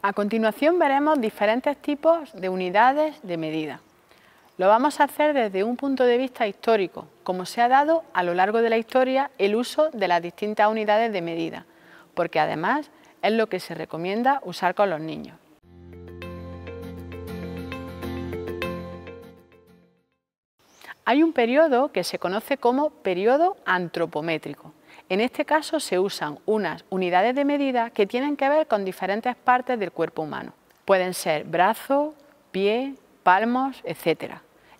A continuación veremos diferentes tipos de unidades de medida. Lo vamos a hacer desde un punto de vista histórico, como se ha dado a lo largo de la historia el uso de las distintas unidades de medida, porque además es lo que se recomienda usar con los niños. Hay un periodo que se conoce como periodo antropométrico. En este caso se usan unas unidades de medida que tienen que ver con diferentes partes del cuerpo humano. Pueden ser brazos, pie, palmos, etc.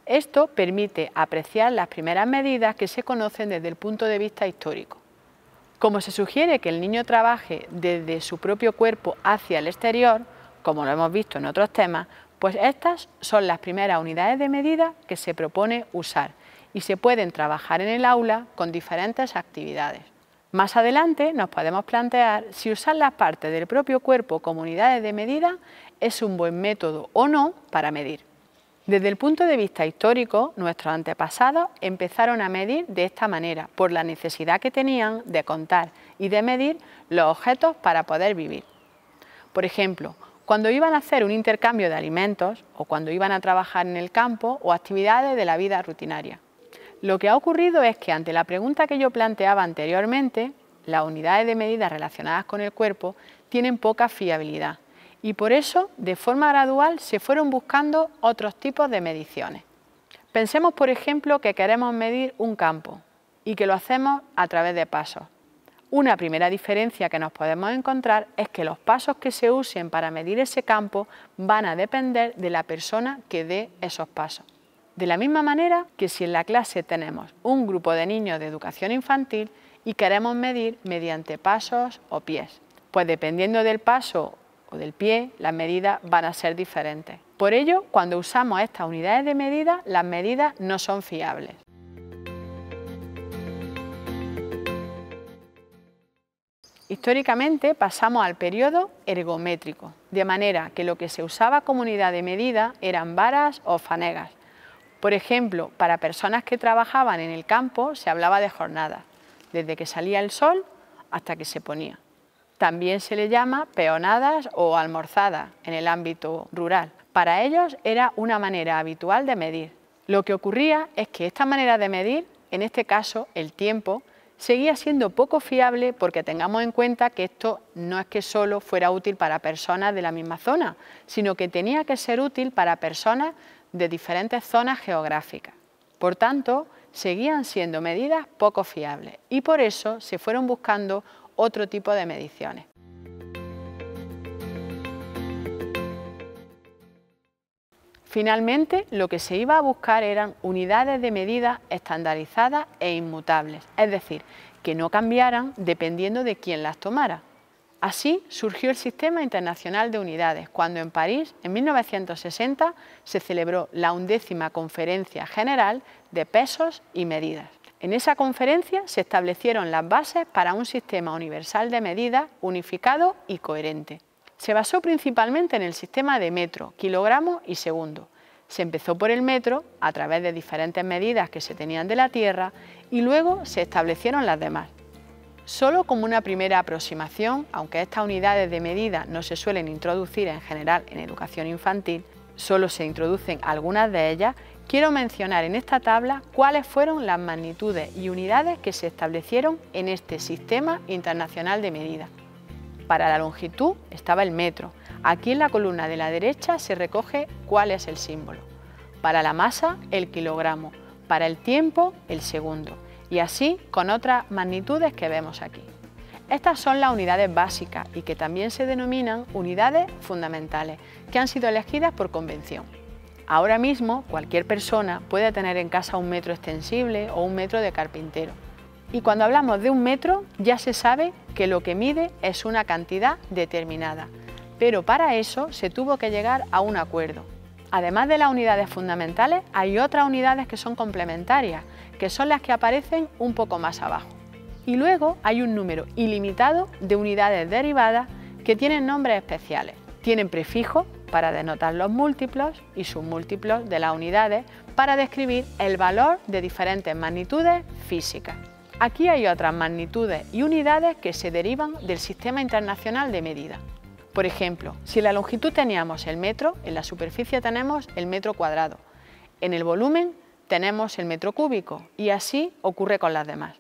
Esto permite apreciar las primeras medidas que se conocen desde el punto de vista histórico. Como se sugiere que el niño trabaje desde su propio cuerpo hacia el exterior, como lo hemos visto en otros temas, pues estas son las primeras unidades de medida que se propone usar y se pueden trabajar en el aula con diferentes actividades. Más adelante nos podemos plantear si usar las partes del propio cuerpo como unidades de medida es un buen método o no para medir. Desde el punto de vista histórico, nuestros antepasados empezaron a medir de esta manera por la necesidad que tenían de contar y de medir los objetos para poder vivir. Por ejemplo, cuando iban a hacer un intercambio de alimentos o cuando iban a trabajar en el campo o actividades de la vida rutinaria. Lo que ha ocurrido es que ante la pregunta que yo planteaba anteriormente, las unidades de medida relacionadas con el cuerpo tienen poca fiabilidad y por eso, de forma gradual, se fueron buscando otros tipos de mediciones. Pensemos, por ejemplo, que queremos medir un campo y que lo hacemos a través de pasos. Una primera diferencia que nos podemos encontrar es que los pasos que se usen para medir ese campo van a depender de la persona que dé esos pasos. De la misma manera que si en la clase tenemos un grupo de niños de educación infantil y queremos medir mediante pasos o pies, pues dependiendo del paso o del pie, las medidas van a ser diferentes. Por ello, cuando usamos estas unidades de medida, las medidas no son fiables. Históricamente pasamos al periodo ergométrico, de manera que lo que se usaba como unidad de medida eran varas o fanegas. Por ejemplo, para personas que trabajaban en el campo se hablaba de jornadas, desde que salía el sol hasta que se ponía. También se le llama peonadas o almorzadas en el ámbito rural. Para ellos era una manera habitual de medir. Lo que ocurría es que esta manera de medir, en este caso el tiempo, seguía siendo poco fiable porque tengamos en cuenta que esto no es que solo fuera útil para personas de la misma zona, sino que tenía que ser útil para personas de diferentes zonas geográficas. Por tanto, seguían siendo medidas poco fiables y por eso se fueron buscando otro tipo de mediciones. Finalmente, lo que se iba a buscar eran unidades de medida estandarizadas e inmutables, es decir, que no cambiaran dependiendo de quién las tomara. Así surgió el Sistema Internacional de Unidades, cuando en París, en 1960, se celebró la 11ª Conferencia General de Pesos y Medidas. En esa conferencia se establecieron las bases para un sistema universal de medidas unificado y coherente. Se basó principalmente en el sistema de metro, kilogramo y segundo. Se empezó por el metro a través de diferentes medidas que se tenían de la Tierra y luego se establecieron las demás. Solo como una primera aproximación, aunque estas unidades de medida no se suelen introducir en general en educación infantil, solo se introducen algunas de ellas, quiero mencionar en esta tabla cuáles fueron las magnitudes y unidades que se establecieron en este Sistema Internacional de Medidas. Para la longitud estaba el metro. Aquí en la columna de la derecha se recoge cuál es el símbolo. Para la masa, el kilogramo. Para el tiempo, el segundo. Y así con otras magnitudes que vemos aquí. Estas son las unidades básicas y que también se denominan unidades fundamentales, que han sido elegidas por convención. Ahora mismo cualquier persona puede tener en casa un metro extensible o un metro de carpintero. Y cuando hablamos de un metro ya se sabe que lo que mide es una cantidad determinada, pero para eso se tuvo que llegar a un acuerdo. Además de las unidades fundamentales, hay otras unidades que son complementarias, que son las que aparecen un poco más abajo. Y luego hay un número ilimitado de unidades derivadas que tienen nombres especiales. Tienen prefijos para denotar los múltiplos y submúltiplos de las unidades para describir el valor de diferentes magnitudes físicas. Aquí hay otras magnitudes y unidades que se derivan del Sistema Internacional de Medidas. Por ejemplo, si en la longitud teníamos el metro, en la superficie tenemos el metro cuadrado, en el volumen tenemos el metro cúbico y así ocurre con las demás.